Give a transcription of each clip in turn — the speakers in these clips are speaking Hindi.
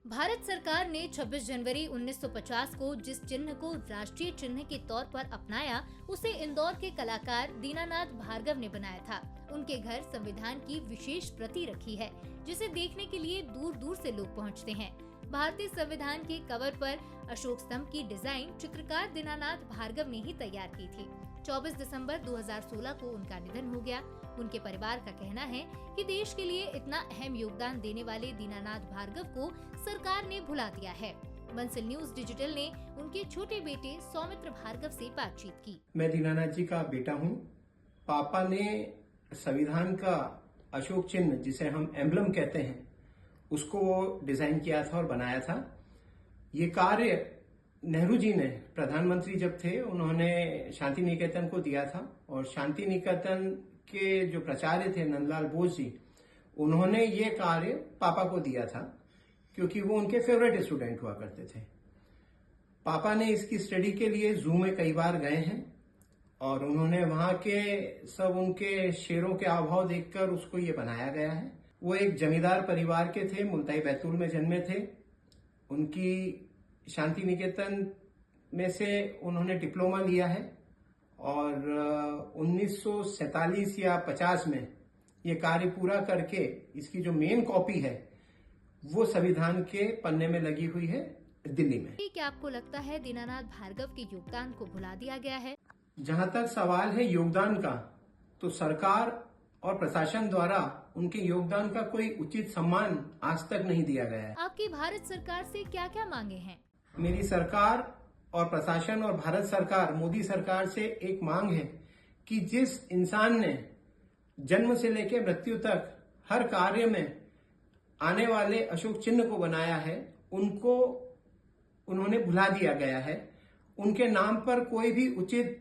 भारत सरकार ने 26 जनवरी 1950 को जिस चिन्ह को राष्ट्रीय चिन्ह के तौर पर अपनाया, उसे इंदौर के कलाकार दीनानाथ भार्गव ने बनाया था। उनके घर संविधान की विशेष प्रति रखी है, जिसे देखने के लिए दूर दूर से लोग पहुंचते हैं। भारतीय संविधान के कवर पर अशोक स्तंभ की डिजाइन चित्रकार दीनानाथ भार्गव ने ही तैयार की थी। 24 दिसंबर 2016 को उनका निधन हो गया। उनके परिवार का कहना है कि देश के लिए इतना अहम योगदान देने वाले दीनानाथ भार्गव को सरकार ने भुला दिया है। बंसल न्यूज डिजिटल ने उनके छोटे बेटे सौमित्र भार्गव से बातचीत की। मैं दीनानाथ जी का बेटा हूँ। पापा ने संविधान का अशोक चिन्ह, जिसे हम एम्बलम कहते हैं, उसको वो डिजाइन किया था और बनाया था। ये कार्य नेहरू जी ने, प्रधानमंत्री जब थे, उन्होंने शांति निकेतन को दिया था और शांति निकेतन के जो प्राचार्य थे नंदलाल बोस जी, उन्होंने ये कार्य पापा को दिया था क्योंकि वो उनके फेवरेट स्टूडेंट हुआ करते थे। पापा ने इसकी स्टडी के लिए जू में कई बार गए हैं और उन्होंने वहां के सब उनके शेरों के अभाव देखकर उसको ये बनाया गया है। वो एक जमींदार परिवार के थे, मुल्ताई बैतूल में जन्मे थे। उनकी शांति निकेतन में से उन्होंने डिप्लोमा लिया है और 1947 या 50 में ये कार्य पूरा करके इसकी जो मेन कॉपी है वो संविधान के पन्ने में लगी हुई है दिल्ली में। क्या आपको लगता है दीनानाथ भार्गव के योगदान को भुला दिया गया है? जहां तक सवाल है योगदान का, तो सरकार और प्रशासन द्वारा उनके योगदान का कोई उचित सम्मान आज तक नहीं दिया गया है। आपकी भारत सरकार से क्या क्या मांगे हैं? मेरी सरकार और प्रशासन और भारत सरकार, मोदी सरकार से एक मांग है कि जिस इंसान ने जन्म से लेकर मृत्यु तक हर कार्य में आने वाले अशोक चिन्ह को बनाया है, उनको उन्होंने भुला दिया गया है। उनके नाम पर कोई भी उचित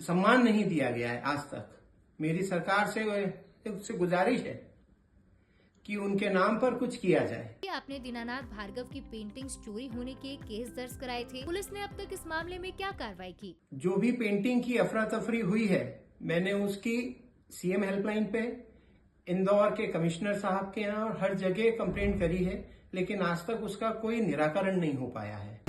सम्मान नहीं दिया गया है आज तक। मेरी सरकार से गुजारिश है कि उनके नाम पर कुछ किया जाए। आपने दीनानाथ भार्गव की पेंटिंग्स चोरी होने के केस दर्ज कराए थे। पुलिस ने अब तक इस मामले में क्या कार्रवाई की? जो भी पेंटिंग की अफरा तफरी हुई है, मैंने उसकी सीएम हेल्पलाइन पे, इंदौर के कमिश्नर साहब के यहाँ और हर जगह कंप्लेंट करी है, लेकिन आज तक उसका कोई निराकरण नहीं हो पाया है।